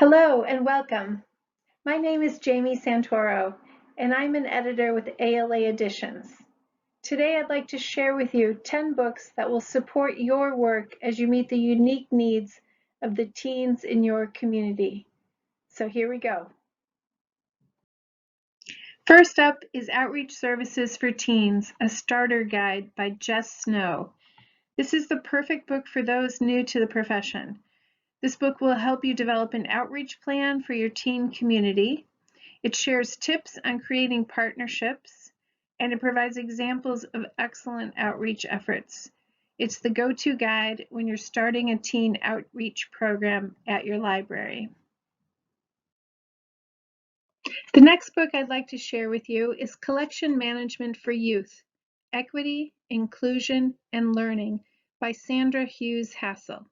Hello and welcome. My name is Jamie Santoro, and I'm an editor with ALA Editions. Today I'd like to share with you 10 books that will support your work as you meet the unique needs of the teens in your community. So here we go. First up is Outreach Services for Teens, a Starter Guide by Jess Snow. This is the perfect book for those new to the profession. This book will help you develop an outreach plan for your teen community. It shares tips on creating partnerships, and it provides examples of excellent outreach efforts. It's the go-to guide when you're starting a teen outreach program at your library. The next book I'd like to share with you is Collection Management for Youth, Equity, Inclusion, and Learning by Sandra Hughes Hassell.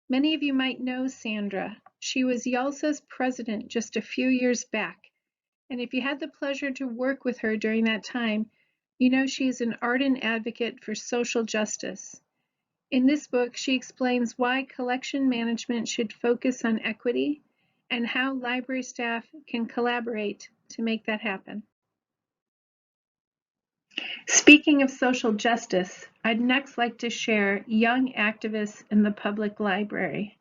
Many of you might know Sandra. She was YALSA's president just a few years back. And if you had the pleasure to work with her during that time, you know she is an ardent advocate for social justice. In this book, she explains why collection management should focus on equity and how library staff can collaborate to make that happen. Speaking of social justice, I'd next like to share Young Activists in the Public Library.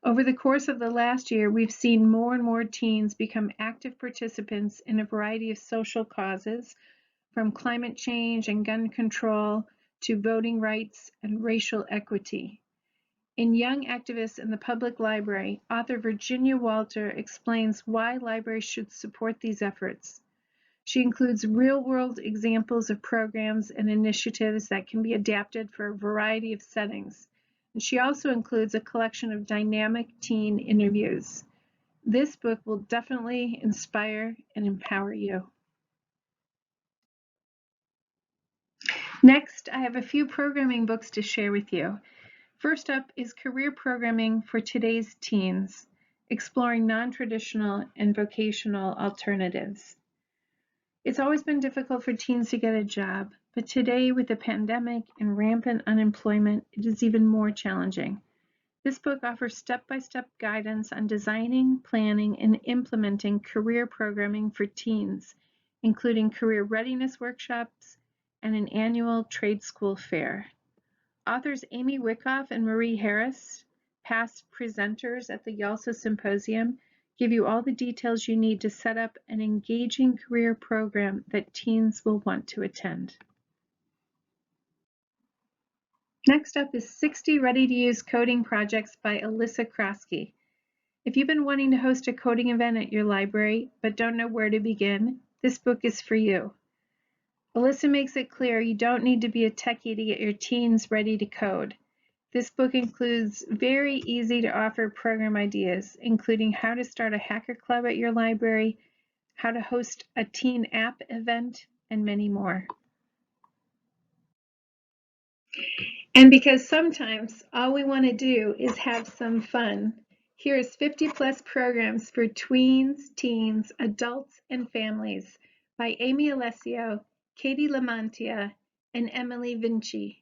Over the course of the last year, we've seen more and more teens become active participants in a variety of social causes, from climate change and gun control to voting rights and racial equity. In Young Activists in the Public Library, author Virginia Walter explains why libraries should support these efforts. She includes real-world examples of programs and initiatives that can be adapted for a variety of settings. And she also includes a collection of dynamic teen interviews. This book will definitely inspire and empower you. Next, I have a few programming books to share with you. First up is Career Programming for Today's Teens, exploring non-traditional and vocational alternatives. It's always been difficult for teens to get a job, but today with the pandemic and rampant unemployment, it is even more challenging. This book offers step-by-step guidance on designing, planning, and implementing career programming for teens, including career readiness workshops and an annual trade school fair. Authors Amy Wyckoff and Marie Harris, past presenters at the YALSA Symposium, give you all the details you need to set up an engaging career program that teens will want to attend. Next up is 60 Ready-to-Use Coding Projects by Alyssa Krosky. If you've been wanting to host a coding event at your library but don't know where to begin, this book is for you. Alyssa makes it clear you don't need to be a techie to get your teens ready to code. This book includes very easy to offer program ideas, including how to start a hacker club at your library, how to host a teen app event, and many more. And because sometimes all we want to do is have some fun, here's 50+ programs for tweens, teens, adults, and families by Amy Alessio, Katie Lamantia, and Emily Vinci.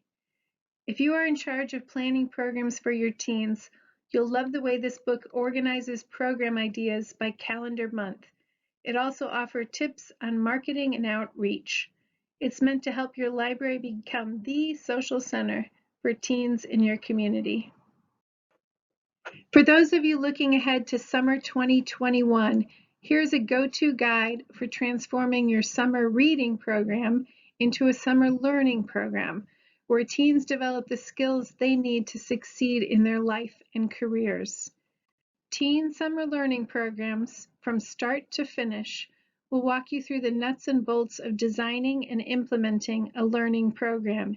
If you are in charge of planning programs for your teens, you'll love the way this book organizes program ideas by calendar month. It also offers tips on marketing and outreach. It's meant to help your library become the social center for teens in your community. For those of you looking ahead to summer 2021, here's a go-to guide for transforming your summer reading program into a summer learning program, where teens develop the skills they need to succeed in their life and careers. Teen summer learning programs, from start to finish, will walk you through the nuts and bolts of designing and implementing a learning program.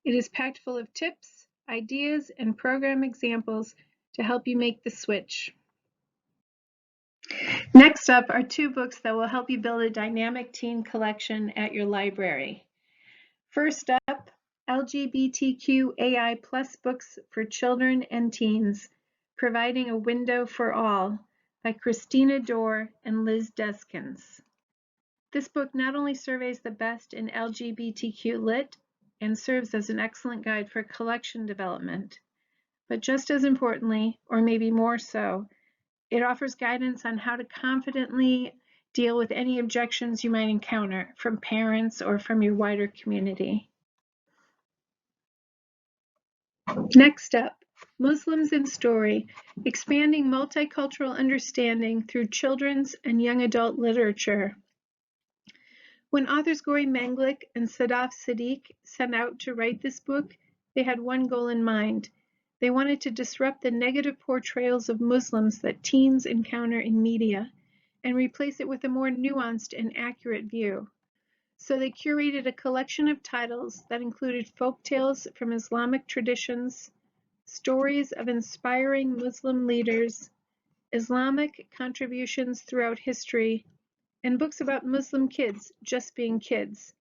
It is packed full of tips, ideas, and program examples to help you make the switch. Next up are 2 books that will help you build a dynamic teen collection at your library. First up, LGBTQAI+ books for children and teens, Providing a Window for All by Christina Dorr and Liz Deskins. This book not only surveys the best in LGBTQ lit and serves as an excellent guide for collection development, but just as importantly, or maybe more so, It offers guidance on how to confidently deal with any objections you might encounter from parents or from your wider community. Next up, Muslims in Story, Expanding Multicultural Understanding Through Children's and Young Adult Literature. When authors Gori Manglik and Sadaf Siddiq set out to write this book, they had one goal in mind. They wanted to disrupt the negative portrayals of Muslims that teens encounter in media and replace it with a more nuanced and accurate view. So they curated a collection of titles that included folk tales from Islamic traditions, stories of inspiring Muslim leaders, Islamic contributions throughout history, and books about Muslim kids just being kids.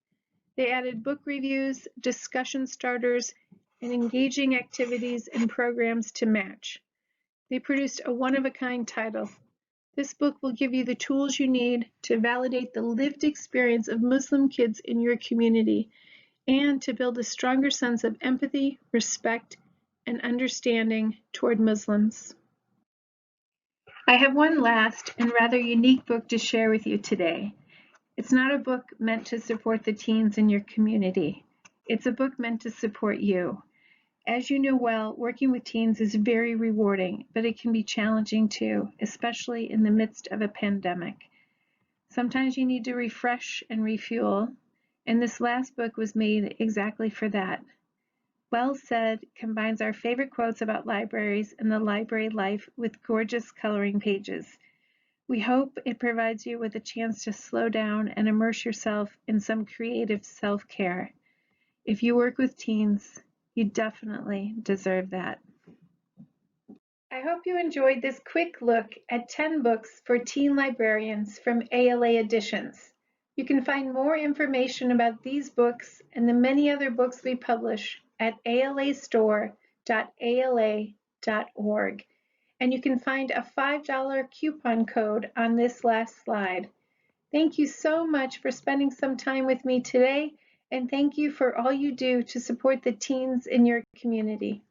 They added book reviews, discussion starters, and engaging activities and programs to match. They produced a one-of-a-kind title. This book will give you the tools you need to validate the lived experience of Muslim kids in your community and to build a stronger sense of empathy, respect, and understanding toward Muslims. I have one last and rather unique book to share with you today. It's not a book meant to support the teens in your community. It's a book meant to support you. As you know well, working with teens is very rewarding, but it can be challenging too, especially in the midst of a pandemic. Sometimes you need to refresh and refuel, and this last book was made exactly for that. Well Said combines our favorite quotes about libraries and the library life with gorgeous coloring pages. We hope it provides you with a chance to slow down and immerse yourself in some creative self-care. If you work with teens, you definitely deserve that. I hope you enjoyed this quick look at 10 books for teen librarians from ALA Editions. You can find more information about these books and the many other books we publish at alastore.ala.org. And you can find a $5 coupon code on this last slide. Thank you so much for spending some time with me today, and thank you for all you do to support the teens in your community.